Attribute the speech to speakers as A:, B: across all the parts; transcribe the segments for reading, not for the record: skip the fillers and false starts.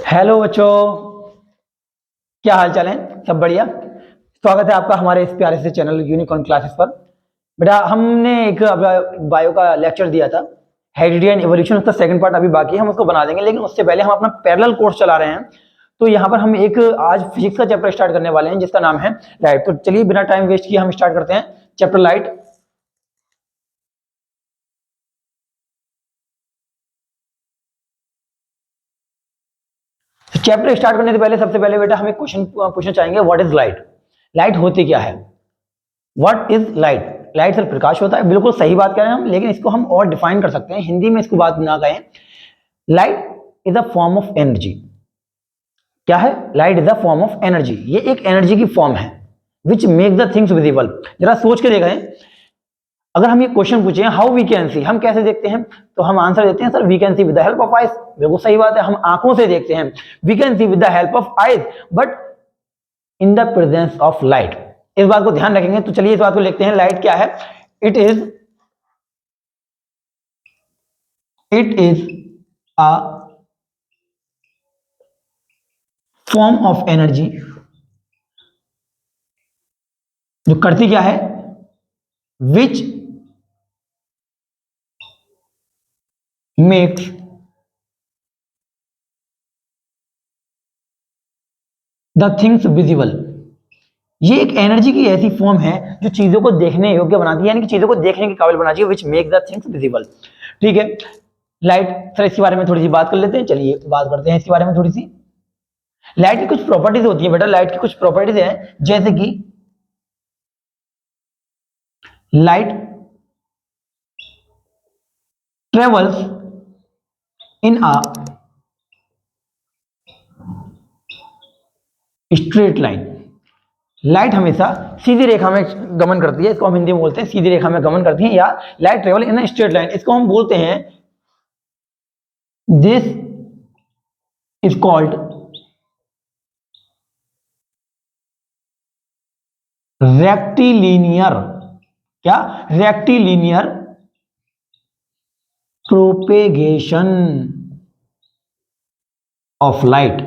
A: Hello बच्चों, क्या हाल चाल है? सब बढ़िया। स्वागत है आपका हमारे इस प्यारे से चैनल यूनिकॉर्न क्लासेस पर। बेटा, हमने एक बायो का लेक्चर दिया था, हेरिडिटी एंड इवोल्यूशन। उसका सेकंड पार्ट अभी बाकी है, हम उसको बना देंगे, लेकिन उससे पहले हम अपना पैरेलल कोर्स चला रहे हैं। तो यहाँ पर हम एक आज फिजिक्स का चैप्टर स्टार्ट करने वाले हैं जिसका नाम है लाइट। तो चलिए बिना टाइम वेस्ट किए हम स्टार्ट करते हैं चैप्टर लाइट। चैप्टर स्टार्ट करने से पहले सबसे पहले बेटा हम एक क्वेश्चन पूछना चाहेंगे, व्हाट इज लाइट? लाइट होती क्या है? What is light? Light sir प्रकाश होता है, बिल्कुल सही बात कह रहे हैं हम, लेकिन इसको हम और डिफाइन कर सकते हैं, हिंदी में इसको बात ना कहें। Light is a form of energy. क्या है? Light is a form of energy. ये एक एनर्जी की फॉर्म है which make the things visible. जरा सोच के देखें, अगर हम ये क्वेश्चन पूछे हाउ वी कैन सी, हम कैसे देखते हैं, तो हम आंसर देते हैं sir we can see with the help of eyes. बिल्कुल सही बात है, हम आंखों से देखते हैं, we can see with the help of eyes, but in the presence of light. इस बात को ध्यान रखेंगे। तो चलिए इस बात को लिखते हैं, लाइट क्या है? It is a form of energy जो करती क्या है? Which makes the things visible. ये एक एनर्जी की ऐसी फॉर्म है जो चीजों को देखने योग्य बनाती है, यानी कि चीजों को देखने के काबिल बनाती है, which make the things visible. ठीक है, लाइट सर इसके बारे में थोड़ी सी बात कर लेते हैं। चलिए बात करते हैं इसके बारे में थोड़ी सी। लाइट की कुछ प्रॉपर्टीज होती है बेटा, लाइट की कुछ प्रॉपर्टीज है, जैसे कि light travels in a straight line. Light हमेशा सीधी रेखा में गमन करती है, इसको हम हिंदी में बोलते हैं सीधी रेखा में गमन करती है, या light travel in a straight line, इसको हम बोलते हैं, दिस इज कॉल्ड रेक्टिलीनियर। क्या? Rectilinear propagation of light.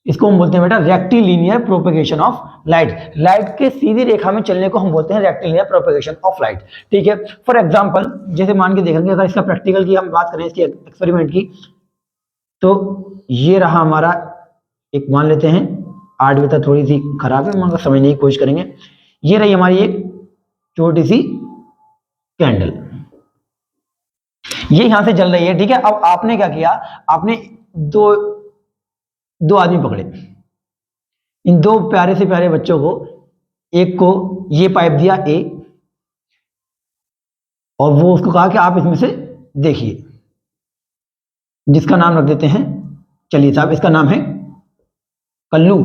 A: इसको हम बोलते हैं बेटा rectilinear propagation of light. Light के सीधी रेखा में चलने को हम बोलते हैं रेक्टिलीनियर प्रोपेगेशन ऑफ लाइट। ठीक है, फॉर एग्जांपल जैसे मान के देखेंगे, अगर इसका प्रैक्टिकल की हम बात करें, इसके एक्सपेरिमेंट की, तो ये रहा हमारा एक, मान लेते हैं आर्ट तक थोड़ी सी खराब है मगर समझने की कोशिश करेंगे। ये रही हमारी एक छोटी सी कैंडल, ये यहां से जल रही है। ठीक है, अब आपने क्या किया, आपने दो दो आदमी पकड़े, इन दो प्यारे से प्यारे बच्चों को, एक को ये पाइप दिया ए, और वो उसको कहा कि आप इसमें से देखिए, जिसका नाम रख देते हैं, चलिए साहब इसका नाम है कल्लू।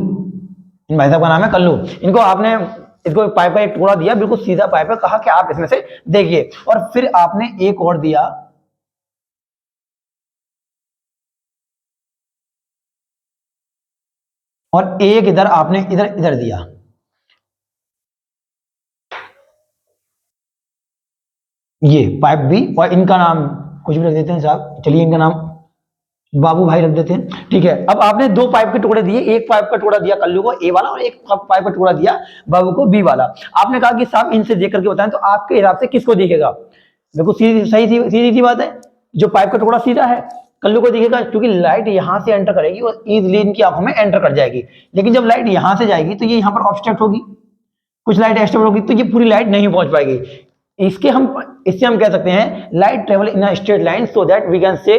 A: इन भाई साहब का नाम है कल्लू। इनको आपने इसको पाइप का एक टुकड़ा दिया, बिल्कुल सीधा पाइप है, कहा कि आप इसमें से देखिए, और फिर आपने एक और दिया, और एक इधर आपने इधर इधर दिया। ये पाइप भी, और इनका नाम कुछ भी रख देते हैं साहब, चलिए इनका नाम बाबू भाई रख देते हैं। ठीक है, अब आपने दो पाइप के टुकड़े दिए, एक पाइप का टुकड़ा दिया कल्लू को ए वाला, और एक पाइप का टुकड़ा दिया बाबू को बी वाला। आपने कहा कि साहब इनसे देख करके बताएं, तो आपके हिसाब से किसको दिखेगा? देखो सीधी सही सीधी सी बात है, जो पाइप का टुकड़ा सीधा है कल्लू को दिखेगा, क्योंकि लाइट यहां से एंटर करेगी और इजिली इनकी आंखों में एंटर कर जाएगी। लेकिन जब लाइट यहां से जाएगी तो ये यहां पर ऑब्स्ट्रक्ट होगी, कुछ लाइट एक्स्ट्रा होगी, तो ये पूरी लाइट नहीं पहुंच पाएगी। इससे हम कह सकते हैं light travel in a straight line, so that we can say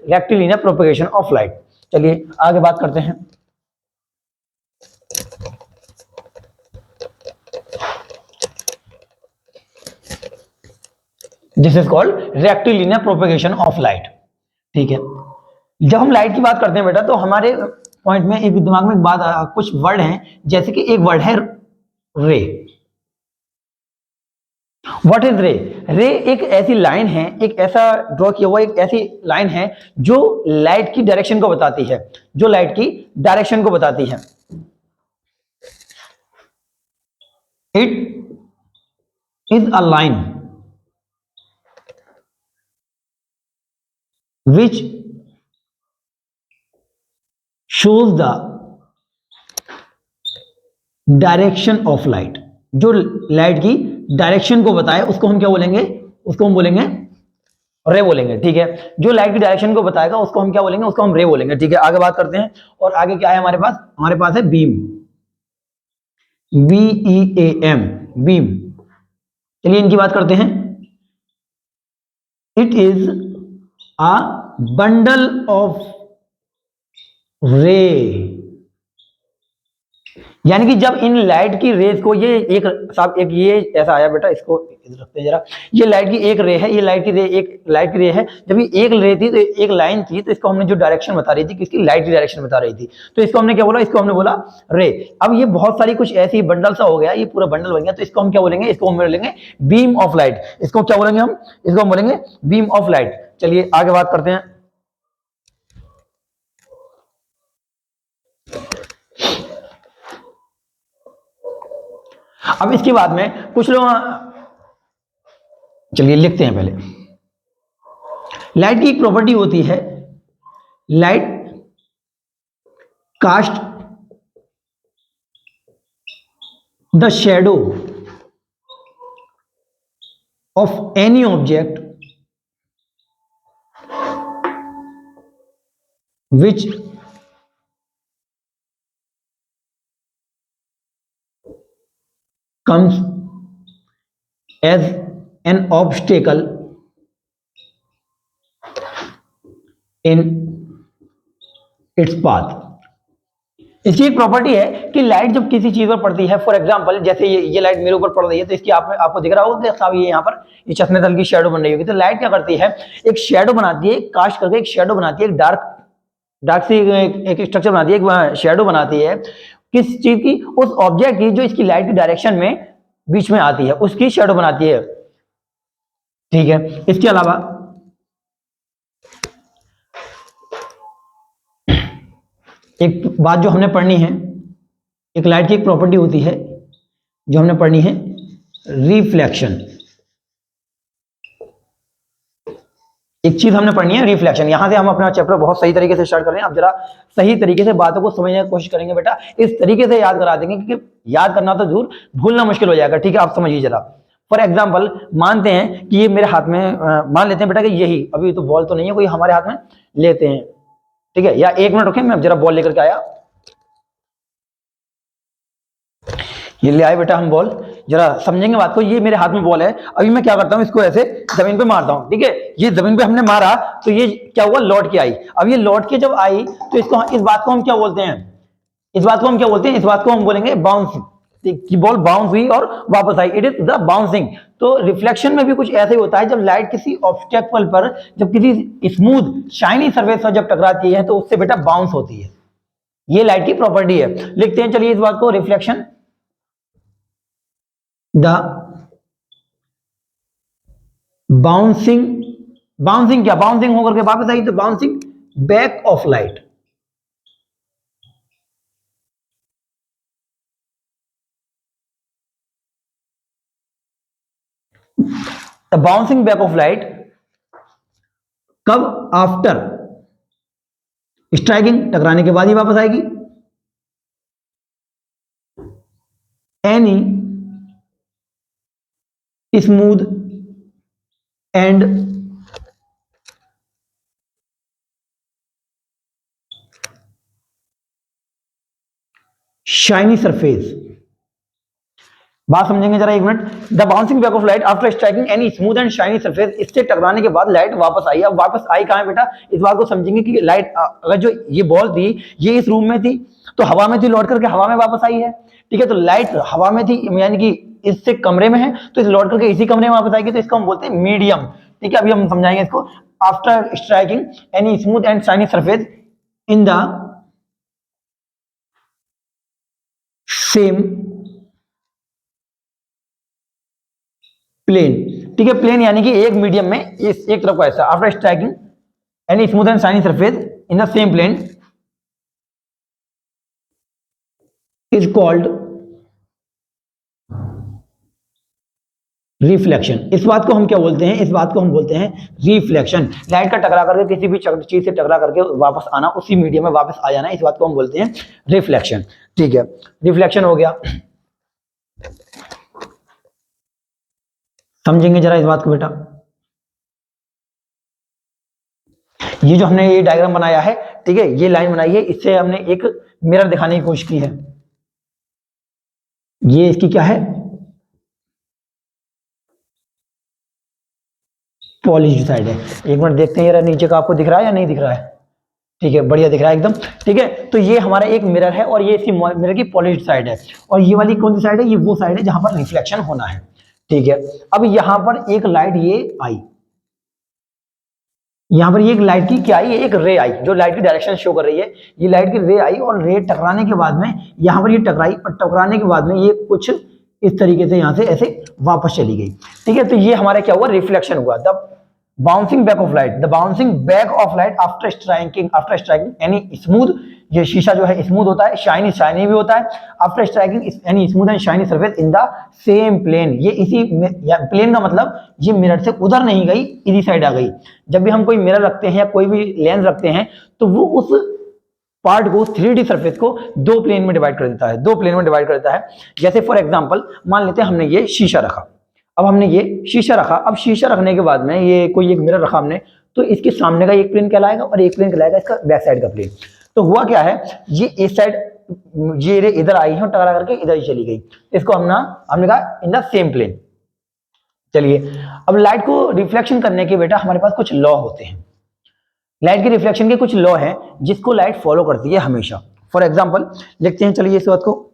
A: rectilinear propagation of light. चलिए आगे बात करते हैं। This is called rectilinear propagation of light. ठीक है, जब हम लाइट की बात करते हैं बेटा, तो हमारे पॉइंट में एक दिमाग में एक बात, कुछ वर्ड हैं, जैसे कि एक वर्ड है रे। व्हाट इज रे? रे एक ऐसी लाइन है, एक ऐसा ड्रॉ किया हुआ एक ऐसी लाइन है जो लाइट की डायरेक्शन को बताती है, जो लाइट की डायरेक्शन को बताती है। It is a line which shows the direction of light, जो लाइट की डायरेक्शन को बताए उसको हम क्या बोलेंगे, उसको हम बोलेंगे रे बोलेंगे। ठीक है, जो लाइट की डायरेक्शन को बताएगा उसको हम क्या बोलेंगे, उसको हम रे बोलेंगे। ठीक है, आगे बात करते हैं। और आगे क्या है हमारे पास है बीम, BEAM, बीम। चलिए इनकी बात करते हैं। It is a bundle of रे, यानी कि जब इन लाइट की रेज को, ये एक साहब एक ये ऐसा आया बेटा, इसको इधर रखते हैं जरा। ये लाइट की एक रे है, ये लाइट की रे, एक लाइट की रे है। जब ये एक रे थी तो एक लाइन थी, तो इसको हमने जो डायरेक्शन बता रही थी, किसकी, लाइट की डायरेक्शन बता रही थी, तो इसको हमने क्या बोला, इसको हमने बोला रे। अब ये बहुत सारी कुछ ऐसी बंडल सा हो गया, ये पूरा बंडल बन गया, तो इसको हम क्या बोलेंगे, इसको हम बोलेंगे बीम ऑफ लाइट। इसको क्या बोलेंगे हम, इसको हम बोलेंगे बीम ऑफ लाइट। चलिए आगे बात करते हैं। अब इसके बाद में कुछ लोग, चलिए लिखते हैं पहले। लाइट की एक प्रॉपर्टी होती है, light cast the shadow of any object which comes as an obstacle in its path। इसकी एक प्रॉपर्टी है कि लाइट जब किसी चीज पर पड़ती है, फॉर एग्जांपल जैसे ये लाइट मेरे ऊपर पड़ रही है, तो इसकी आपको दिख रहा होगा कि साहब ये यहाँ पर ये चश्मे तल की शेडो बन रही होगी। तो लाइट क्या करती है, एक शेडो बनाती है, कास्ट करके एक शेडो बनाती है, एक डार्क सी एक स्ट्रक्चर बनाती है, एक शेडो बनाती है किस चीज की, उस ऑब्जेक्ट की जो इसकी लाइट की डायरेक्शन में बीच में आती है, उसकी शेडो बनाती है। ठीक है, इसके अलावा एक बात जो हमने पढ़नी है, एक लाइट की एक प्रॉपर्टी होती है जो हमने पढ़नी है, रिफ्लेक्शन। एक चीज हमने पढ़नी है रिफ्लेक्शन। यहां से हम अपना चैप्टर बहुत सही तरीके से स्टार्ट कर रहे हैं। अब जरा सही तरीके से बातों को समझने की कोशिश करेंगे बेटा, इस तरीके से याद करा देंगे कि याद करना तो दूर, भूलना मुश्किल हो जाएगा। ठीक है, आप समझिए जरा। फॉर एग्जाम्पल मानते हैं कि ये मेरे हाथ में, मान लेते हैं बेटा कि यही, अभी तो बॉल तो नहीं है कोई हमारे हाथ में, लेते हैं। ठीक है, या एक मिनट रुके, मैं जरा बॉल लेकर के आया। ये ले आए बेटा हम बॉल, जरा समझेंगे बात को। ये मेरे हाथ में बॉल है, अभी मैं क्या करता हूं, इसको ऐसे जमीन पे मारता हूं। ठीक है, ये जमीन पे हमने मारा तो ये क्या हुआ, लौट के आई। अब ये लौट के जब आई तो इसको, इस बात को हम क्या बोलते हैं, इस बात को हम क्या बोलते हैं, इस बात को हम बोलेंगे बाउंसिंग। कि बॉल बाउंस हुई और वापस आई, इट इज द बाउंसिंग। तो रिफ्लेक्शन में भी कुछ ऐसे ही होता है, जब लाइट किसी ऑब्स्टेकल पर, जब किसी स्मूथ शाइनी सर्फेस पर जब टकराती है, तो उससे बेटा बाउंस होती है। ये लाइट की प्रॉपर्टी है। लिखते हैं चलिए इस बात को, रिफ्लेक्शन द बाउंसिंग, बाउंसिंग क्या, बाउंसिंग होकर के वापस आई, तो bouncing back of light. The bouncing back of light कब, आफ्टर स्ट्राइकिंग, टकराने के बाद ही वापस आएगी। Any smooth and shiny surface. बात समझेंगे जरा एक minute. The bouncing back of light after striking any smooth and shiny surface, इससे टकराने के बाद लाइट वापस आई। अब वापस आई कहां है बेटा, इस बात को समझेंगे कि लाइट, अगर जो ये बॉल थी ये इस रूम में थी, तो हवा में थी, लौट करके हवा में वापस आई है। ठीक है, तो लाइट हवा में थी, यानी कि इससे कमरे में है, तो इस लौट करके इसी कमरे में वापस आएगी, तो इसको हम बोलते हैं मीडियम। ठीक है, अभी हम समझाएंगे इसको। After striking any smooth and shiny surface in the same plane. ठीक है, प्लेन यानी कि एक मीडियम में, इस एक तरफ को ऐसा, after striking any smooth and shiny surface in the same plane is called reflection. इस बात को हम क्या बोलते हैं, इस बात को हम बोलते हैं रिफ्लेक्शन। लाइट का टकरा करके किसी भी चीज से टकरा करके वापस आना, उसी मीडियम में वापस आ जाना, इस बात को हम बोलते हैं रिफ्लेक्शन। ठीक है, रिफ्लेक्शन हो गया। समझेंगे जरा इस बात को बेटा। ये जो हमने ये डायग्राम बनाया है, ठीक है, ये लाइन बनाई है, इससे हमने एक मिरर दिखाने की कोशिश की है। ये इसकी क्या है, पॉलिश्ड साइड है। एक मिनट देखते हैं यार नीचे का आपको दिख रहा है या नहीं दिख रहा है। ठीक है, बढ़िया दिख रहा है एकदम। ठीक है, तो ये हमारा एक मिरर है और ये इसकी मिरर की पॉलिश्ड साइड है, और ये वाली कौन सी साइड है, ये वो साइड है जहां पर रिफ्लेक्शन होना है। ठीक है, अब यहां पर एक लाइट ये आई, यहां पर ये एक लाइट की क्या आई, एक रे आई जो लाइट की डायरेक्शन शो कर रही है। ये लाइट की रे आई और रे टकराने के बाद में यहां पर ये टकराई, और टकराने के बाद में ये कुछ इस तरीके से यहां से ऐसे वापस चली गई। ठीक है, तो ये हमारा क्या हुआ, रिफ्लेक्शन हुआ। The bouncing back of light, the bouncing back of light after striking any smooth, ये शीशा जो है स्मूथ होता है, शाइनी शाइनी भी होता है। After striking any smooth and shiny surface in the same plane, ये इसी प्लेन का मतलब ये मिरर से उधर नहीं गई, इसी साइड आ गई। जब भी हम कोई मिरर रखते हैं या कोई भी लेंस रखते हैं तो वो उस पार्ट को 3D सरफेस को दो प्लेन में डिवाइड कर देता है, दो प्लेन में डिवाइड कर देता है। जैसे फॉर एग्जांपल मान लेते हैं हमने ये शीशा रखा, अब हमने ये शीशा रखा, अब शीशा रखने के बाद में ये कोई एक मिरर रखा हमने, तो इसके सामने का एक प्लेन कहलाएगा और एक प्लेन कहलाएगा इसका बैक साइड का प्लेन। तो हुआ क्या है, ये इस साइड ये रे इधर आई है और टकरा करके इधर ही चली गई, इसको हमने कहा इन द सेम प्लेन। चलिए, अब लाइट को रिफ्लेक्शन करने के बेटा हमारे पास कुछ लॉ होते हैं, लाइट के रिफ्लेक्शन के कुछ लॉ हैं जिसको लाइट फॉलो करती है हमेशा। फॉर एग्जांपल लिखते हैं, चलिए इस बात को,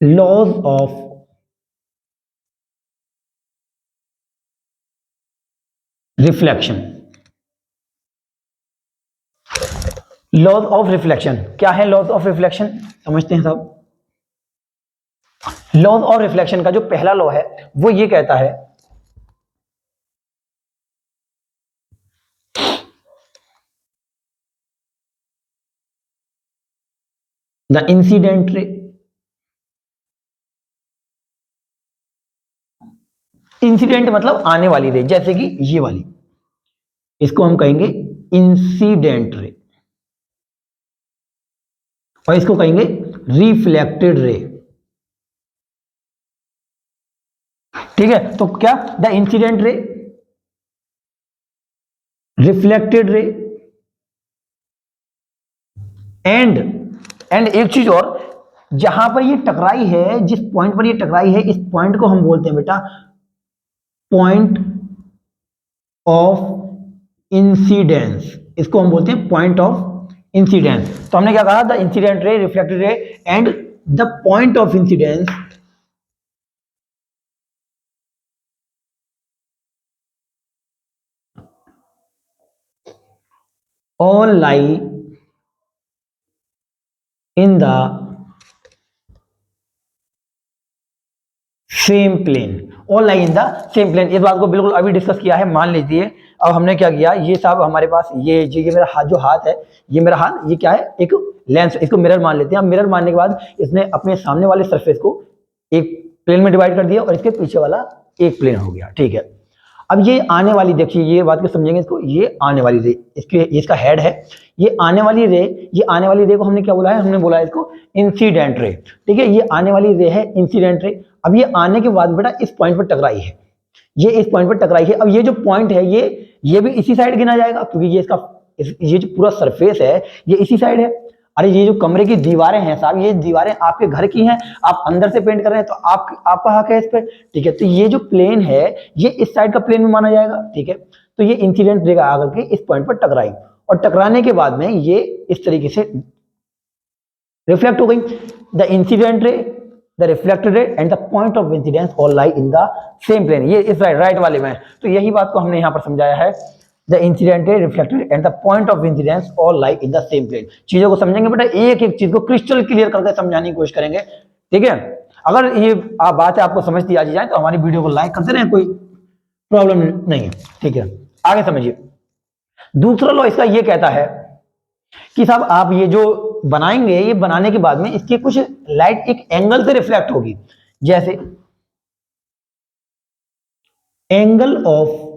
A: laws of reflection. Laws of reflection क्या है, लॉज ऑफ रिफ्लेक्शन समझते हैं सब। लॉज ऑफ रिफ्लेक्शन का जो पहला लॉ है वो ये कहता है, द इंसिडेंट रे, इंसिडेंट मतलब आने वाली रे, जैसे कि ये वाली, इसको हम कहेंगे इंसिडेंट रे, और इसको कहेंगे रिफ्लेक्टेड रे। ठीक है, तो क्या, the incident ray, reflected ray, and एक चीज और, जहां पर ये टकराई है, जिस पॉइंट पर ये टकराई है, इस पॉइंट को हम बोलते हैं बेटा पॉइंट ऑफ इंसिडेंस, इसको हम बोलते हैं पॉइंट ऑफ इंसिडेंस। तो हमने क्या कहा, the incident ray, reflected ray and the point of incidence all lie in the same plane, all lie in the same plane. इस बात को बिल्कुल अभी डिस्कस किया है। मान लीजिए अब हमने क्या किया, ये साहब हमारे पास ये मेरा हाथ, जो हाथ है, ये मेरा हाथ, ये क्या है, एक लेंस, इसको मिरर मान लेते हैं। मिरर मानने के बाद इसने अपने सामने वाले सरफेस को एक प्लेन में डिवाइड कर दिया और इसके पीछे वाला एक प्लेन हो गया। ठीक है, अब ये आने वाली, देखिए ये बात को समझेंगे इसको, ये आने वाली रे, इसका हेड है, ये आने वाली रे, ये आने वाली रे को हमने क्या बोला है, हमने बोला है इसको इंसिडेंट रे। ठीक है, ये आने वाली रे है इंसिडेंट रे। अब ये आने के बाद बेटा इस पॉइंट पर टकराई है, ये इस पॉइंट पर टकराई है। अब ये जो पॉइंट है ये भी इसी साइड गिना जाएगा, क्योंकि ये इसका ये जो पूरा सरफेस है ये इसी साइड है। अरे ये जो कमरे की दीवारें हैं साहब, ये दीवारें आपके घर की हैं, आप अंदर से पेंट कर रहे हैं तो आपका हक है इस पे। ठीक है, तो ये जो प्लेन है ये इस साइड का प्लेन में माना जाएगा। ठीक है, तो ये इंसिडेंट रे आकर के इस पॉइंट पर टकराई और टकराने के बाद में ये इस तरीके से रिफ्लेक्ट हो गई। The incident ray, the reflected ray and the point of incidence all lie in the same plane, ये इस राइट वाले में। तो यही बात को हमने यहाँ पर समझाया है, the incident ray, reflected and the point of incidence all lie in the same plane. चीजों को समझेंगे बेटा, एक एक चीज को क्रिस्टल क्लियर करके समझाने की कोशिश करेंगे। ठीक है, अगर ये बात है आपको समझती आ जाए तो हमारी वीडियो को लाइक करते रहें, कोई प्रॉब्लम नहीं है। ठीक है, आगे समझिए। दूसरा लॉ इसका ये कहता है कि साहब आप ये जो बनाएंगे, ये बनाने के बाद में इसके कुछ लाइट एक एंगल से रिफ्लेक्ट होगी, जैसे एंगल ऑफ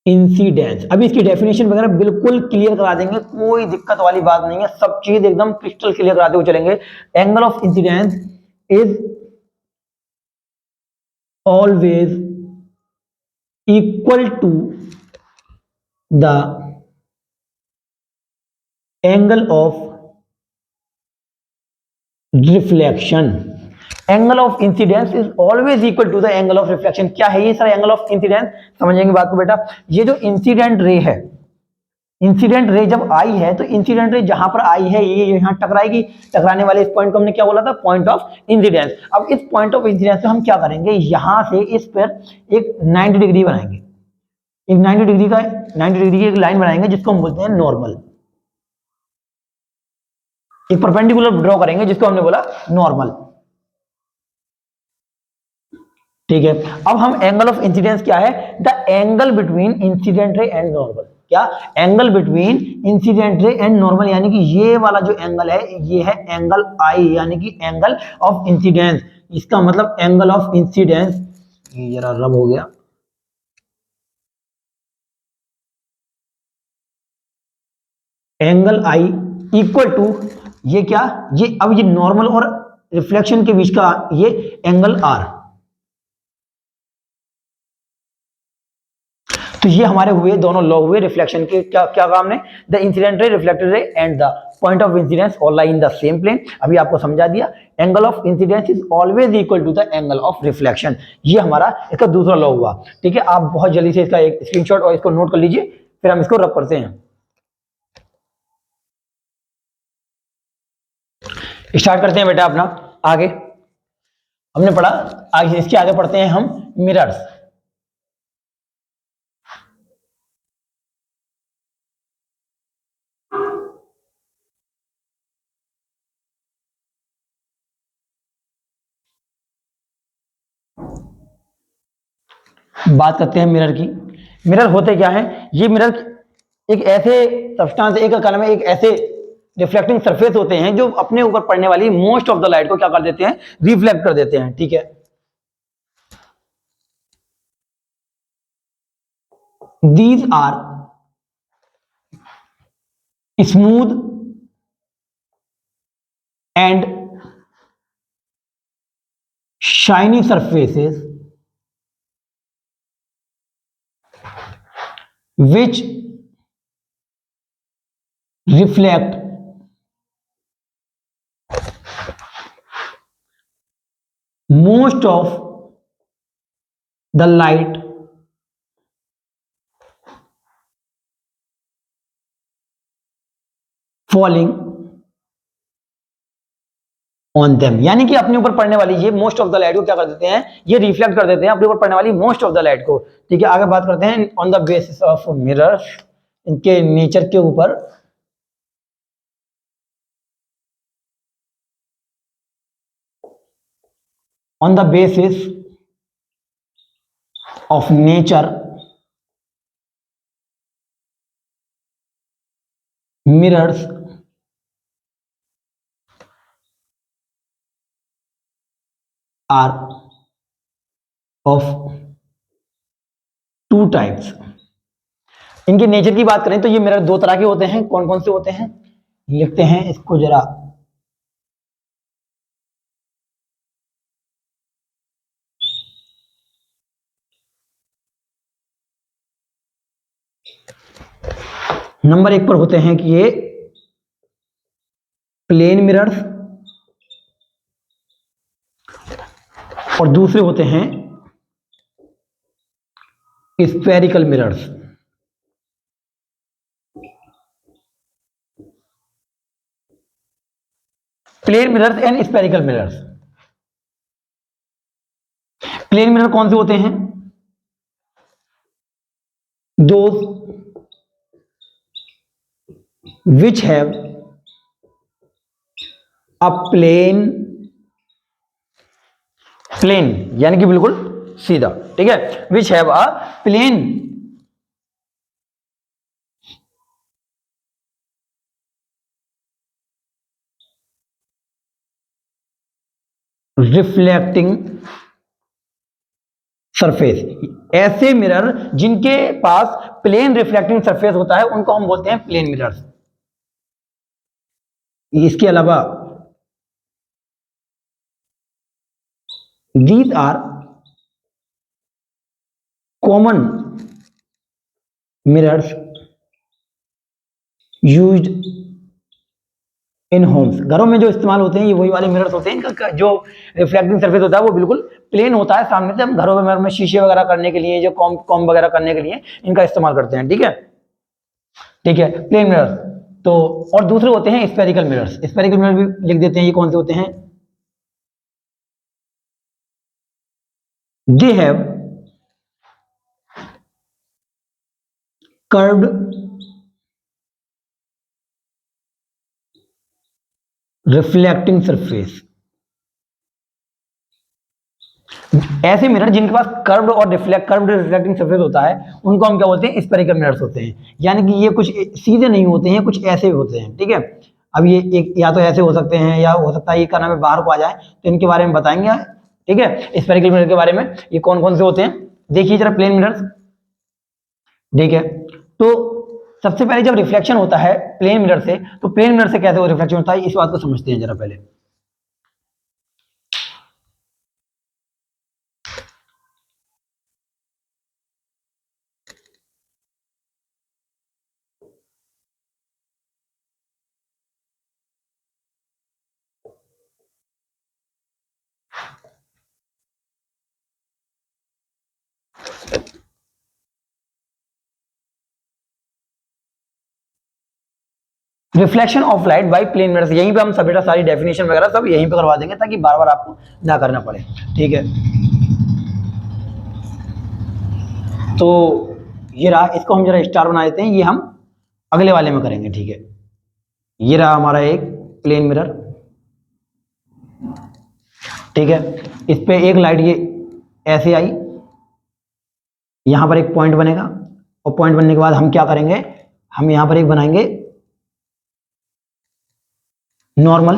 A: इंसिडेंस। अभी इसकी डेफिनेशन वगैरह बिल्कुल क्लियर करा देंगे, कोई दिक्कत वाली बात नहीं है, सब चीज एकदम क्रिस्टल क्लियर कराते हुए चलेंगे। Angle of incidence is always equal to the angle of reflection. Angle of incidence is always equal to the angle of reflection. क्या है ये सर एंगल ऑफ इंसिडेंस? समझेंगे बात को बेटा। ये जो इंसिडेंट रे है, इंसिडेंट रे जब आई है तो इंसिडेंट रे जहां पर आई है ये यहां टकराएगी, टकराने वाले इस पॉइंट को हमने क्या बोला था? Point of incidence. अब इस पॉइंट ऑफ इंसिडेंस से हम क्या करेंगे, यहां से इस पर एक 90 डिग्री बनाएंगे, एक 90 डिग्री की एक लाइन बनाएंगे जिसको हम बोलते हैं नॉर्मल। एक परपेंडिकुलर ड्रॉ करेंगे जिसको हमने बोला नॉर्मल, ठीक है। अब हम एंगल ऑफ इंसिडेंस क्या है? The angle between incident ray and normal. क्या? Angle between incident ray and normal, यानी कि ये वाला जो एंगल है ये है एंगल आई, यानी कि एंगल ऑफ इंसिडेंस। इसका मतलब एंगल ऑफ इंसिडेंस, ये जरा रब हो गया, एंगल आई इक्वल टू ये क्या, ये अब ये नॉर्मल और रिफ्लेक्शन के बीच का ये एंगल आर। तो ये हमारे हुए दोनों लॉ हुए रिफ्लेक्शन के। क्या क्या काम ने? The incident ray, reflected ray and the point of incidence all lie in the same plane. अभी आपको समझा दिया। Angle of incidence is always equal to the angle of reflection. ये हमारा इसका दूसरा लॉ हुआ, ठीक है। आप बहुत जल्दी से इसका एक स्क्रीनशॉट और इसको नोट कर लीजिए, फिर हम इसको रब करते हैं। स्टार्ट करते हैं बेटा अपना आगे। हमने पढ़ा, आगे इसके आगे पढ़ते हैं हम मिरर्स। बात करते हैं मिरर की। मिरर होते क्या है? ये मिरर एक ऐसे सब्सटेंस, एक कलम में एक ऐसे रिफ्लेक्टिंग सरफेस होते हैं जो अपने ऊपर पड़ने वाली मोस्ट ऑफ द लाइट को क्या कर देते हैं? रिफ्लेक्ट कर देते हैं, ठीक है। These are smooth and shiny surfaces which reflect most of the light falling on them। यानी कि अपने ऊपर पड़ने वाली ये मोस्ट ऑफ द लाइट को क्या कर देते हैं? ये रिफ्लेक्ट कर देते हैं अपने ऊपर पड़ने वाली मोस्ट ऑफ द लाइट को, ठीक है। आगे बात करते हैं on the basis of mirrors, इनके नेचर के ऊपर। On the basis of nature mirrors are of two types. इनके नेचर की बात करें तो ये मिरर दो तरह के होते हैं। कौन कौन से होते हैं? लिखते हैं इसको जरा। नंबर एक पर होते हैं कि ये प्लेन मिरर्स, और दूसरे होते हैं spherical mirrors. Plane mirrors and spherical mirrors. Plane mirror कौन से होते हैं? Those which have a plane यानी कि बिल्कुल सीधा, ठीक है। which have a plane reflecting surface. ऐसे मिरर जिनके पास प्लेन रिफ्लेक्टिंग सरफेस होता है उनको हम बोलते हैं प्लेन मिरर्स। इसके अलावा these are common mirrors used in Holmes. घरों में जो इस्तेमाल होते हैं ये वही वाले मिरर्स होते हैं, इनका जो रिफ्लेक्टिंग सरफेस होता है वो बिल्कुल प्लेन होता है सामने से। हम घरों में शीशे वगैरह करने के लिए, जो कॉम वगैरह करने के लिए इनका इस्तेमाल करते हैं। ठीक है, ठीक है, प्लेन मिरर्स। तो और दूसरे होते हैं स्फेरिकल मिरर्स। स्फेरिकल मिरर भी लिख देते हैं, ये कौन से होते हैं? They have curved reflecting surface. ऐसे मिरर जिनके पास कर्व्ड और रिफ्लेक्टिंग सरफेस होता है उनको हम क्या बोलते हैं? स्फेरिकल मिरर्स होते हैं। यानी कि ये कुछ सीधे नहीं होते हैं, कुछ ऐसे होते हैं। ठीक है, अब ये एक या तो ऐसे हो सकते हैं या हो सकता है ये क्या नाम है बाहर को आ जाए, तो इनके बारे में बताएंगे। ठीक है, स्फेरिकल मिरर के बारे में ये कौन कौन से होते हैं देखिए जरा। प्लेन मिरर्स, ठीक है, तो सबसे पहले जब रिफ्लेक्शन होता है प्लेन मिरर से, तो प्लेन मिरर से कैसे वो रिफ्लेक्शन होता है इस बात को समझते हैं जरा पहले। Reflection of light by plane mirrors, यहीं पे हम बेटा सारी डेफिनेशन वगैरह सब यहीं पे करवा देंगे ताकि बार बार आपको ना करना पड़े। ठीक है, तो ये रहा, इसको हम जरा स्टार बना देते हैं, ये हम अगले वाले में करेंगे। ठीक है, ये रहा हमारा एक प्लेन मिरर। ठीक है, इस पे एक लाइट ये ऐसे आई, यहां पर एक पॉइंट बनेगा, और पॉइंट बनने के बाद हम क्या करेंगे? हम यहां पर एक बनाएंगे नॉर्मल,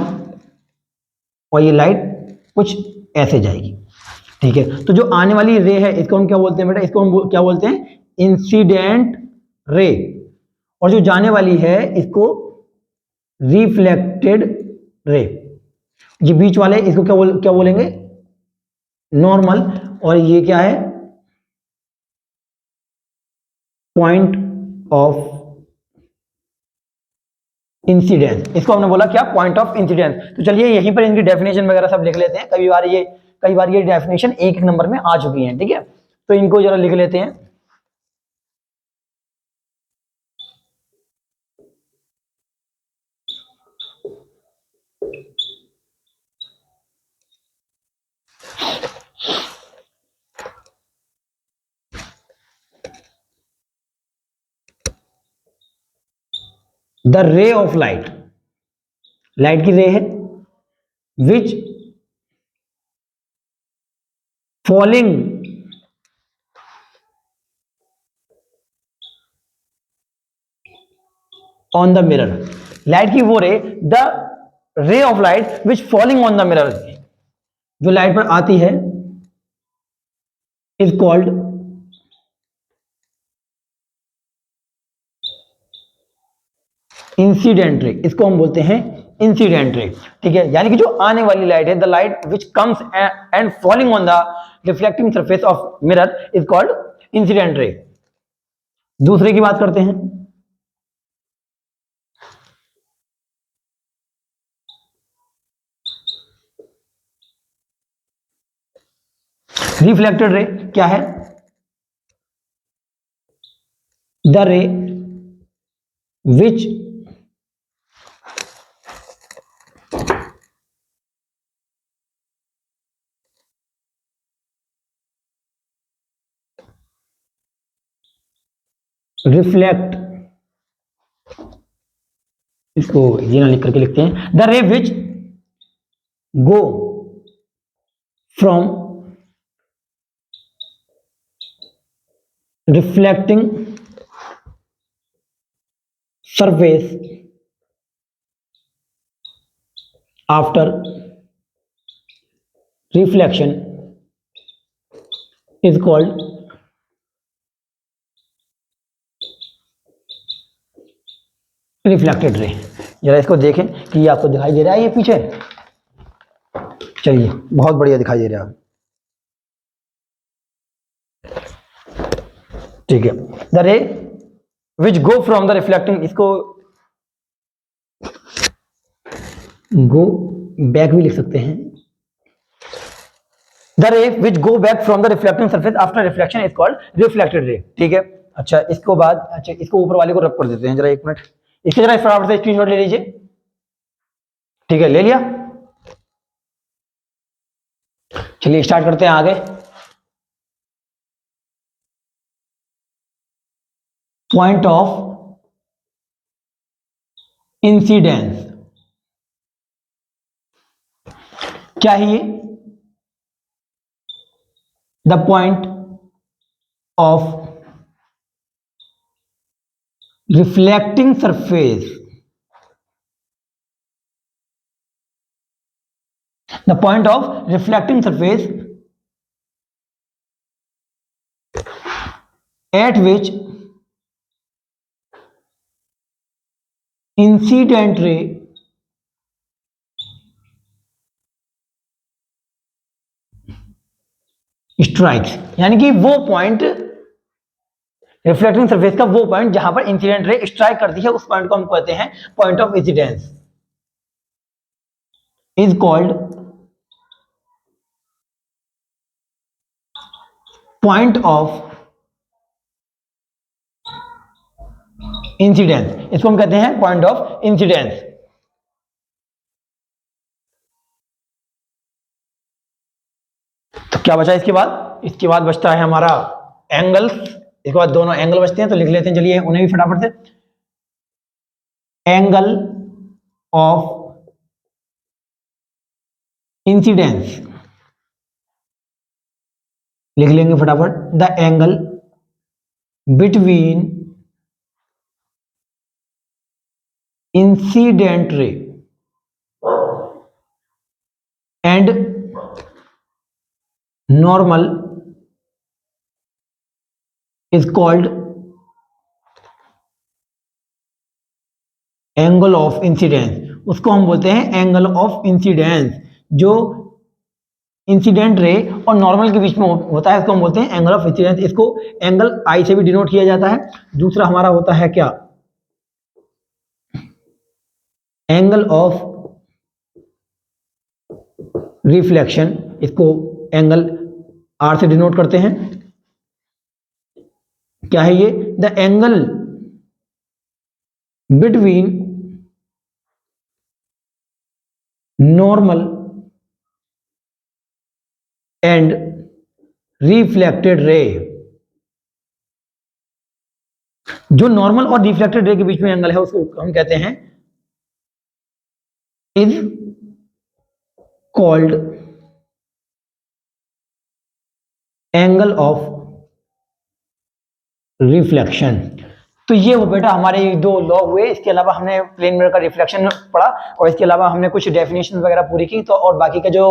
A: और ये लाइट कुछ ऐसे जाएगी। ठीक है, तो जो आने वाली रे है इसको हम क्या बोलते हैं बेटा? इसको हम क्या बोलते हैं? Incident ray. और जो जाने वाली है इसको रिफ्लेक्टेड रे। ये बीच वाले इसको क्या बोलेंगे? नॉर्मल। और ये क्या है? Point of incidence. इसको हमने बोला क्या? Point of incidence. तो चलिए यहीं पर इनकी डेफिनेशन वगैरह सब लिख लेते हैं। कई बार ये डेफिनेशन एक एक नंबर में आ चुकी है। ठीक है, तो इनको जरा लिख लेते हैं। The ray of light, light की रे है which falling on the mirror. Light की वो ray, the ray of light which falling on the mirror, जो लाइट पर आती है, इज कॉल्ड इंसिडेंट रे। इसको हम बोलते हैं इंसिडेंट रे। ठीक है, यानी कि जो आने वाली लाइट है, the light which comes and falling on the reflecting surface of mirror is called incident ray. दूसरे की बात करते हैं। रिफ्लेक्टेड रे क्या है? द रे विच रिफ्लेक्ट, इसको ये ना लिख करके लिखते हैं, द रे विच go from reflecting surface after reflection is called reflected ray. जरा इसको देखें कि ये आपको दिखाई दे रहा है ये पीछे, चलिए बहुत बढ़िया दिखाई दे रहा है, ठीक है। द रे विच गो फ्रॉम द रिफ्लेक्टिंग, इसको गो बैक भी लिख सकते हैं, द रे विच go back from the reflecting surface after reflection is called reflected ray, ठीक है। अच्छा इसको बाद, अच्छा इसको ऊपर वाले को रब कर देते हैं, जरा एक मिनट, इसके जरा फटाफट से स्क्रीनशॉट ले लीजिए, ठीक है ले लिया। चलिए स्टार्ट करते हैं आगे। पॉइंट ऑफ इंसिडेंस, क्या है ये? The point of reflecting surface, the point of reflecting surface at which incident ray strikes, यानी कि वो पॉइंट, रिफ्लेक्टिंग सरफेस का वो पॉइंट जहां पर इंसिडेंट रे स्ट्राइक करती है, उस पॉइंट को हम कहते हैं point of incidence, is called point of incidence, इसको हम कहते हैं पॉइंट ऑफ इंसिडेंस। तो क्या बचा इसके बाद? इसके बाद बचता है हमारा एंगल्स, इसके बाद दोनों एंगल बचते हैं, तो लिख लेते हैं, चलिए उन्हें भी फटाफट से। एंगल ऑफ इंसिडेंस लिख लेंगे फटाफट, the angle between incident ray and normal is called angle of incidence, उसको हम बोलते हैं एंगल ऑफ इंसिडेंस। जो इंसिडेंट रे और नॉर्मल के बीच में होता है उसको हम बोलते हैं एंगल ऑफ इंसिडेंस। इसको एंगल आई से भी डिनोट किया जाता है। दूसरा हमारा होता है क्या? एंगल ऑफ रिफ्लेक्शन, इसको एंगल आर से डिनोट करते हैं। क्या है ये? The angle between normal and reflected ray. जो नॉर्मल और रिफ्लेक्टेड रे के बीच में एंगल है उसको हम कहते हैं is called angle of reflection. तो ये वो बेटा हमारे दो लॉ हुए। इसके अलावा हमने प्लेन मिरर का रिफ्लेक्शन पढ़ा और इसके अलावा हमने कुछ डेफिनेशन वगैरह पूरी की। तो और बाकी का जो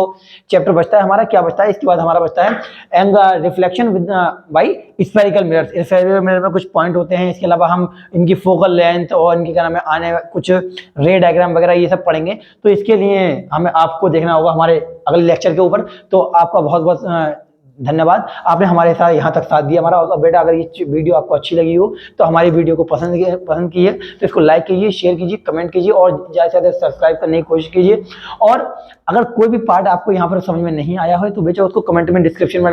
A: चैप्टर बचता है हमारा, क्या बचता है? इसके बाद हमारा बचता है angle reflection with by spherical mirrors. Spherical mirror में कुछ पॉइंट होते हैं। इसके अलावा हम इनकी फोकल लेंथ और इनकी क्या नाम है आने कुछ रे डायग्राम वगैरह ये सब पढ़ेंगे। तो इसके लिए हमें आपको देखना होगा हमारे अगले लेक्चर के ऊपर। तो आपका बहुत बहुत धन्यवाद, आपने हमारे साथ यहाँ तक साथ दिया हमारा। और बेटा अगर ये वीडियो आपको अच्छी लगी हो तो हमारी वीडियो को पसंद कीजिए तो इसको लाइक कीजिए, शेयर कीजिए, कमेंट कीजिए और ज़्यादा से ज़्यादा सब्सक्राइब करने की कोशिश कीजिए। और अगर कोई भी पार्ट आपको यहाँ पर समझ में नहीं आया हो तो बेटा उसको कमेंट में डिस्क्रिप्शन में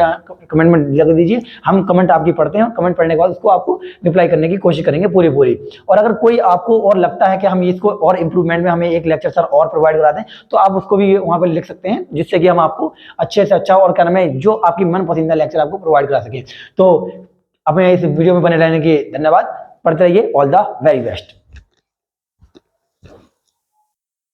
A: कमेंट में लगा दीजिए। हम कमेंट आपकी पढ़ते हैं, कमेंट पढ़ने के बाद उसको आपको रिप्लाई करने की कोशिश करेंगे पूरी। और अगर कोई आपको और लगता है कि हम इसको और इम्प्रूवमेंट में हमें एक लेक्चर सर और प्रोवाइड करा दें तो आप उसको भी वहाँ पर लिख सकते हैं, जिससे कि हम आपको अच्छे से अच्छा और क्या नाम है जो आपकी मन पसंदीदा लेक्चर आपको प्रोवाइड करा सके। तो अपने इस वीडियो में बने रहने के धन्यवाद। पढ़ते रहिए। All the very best.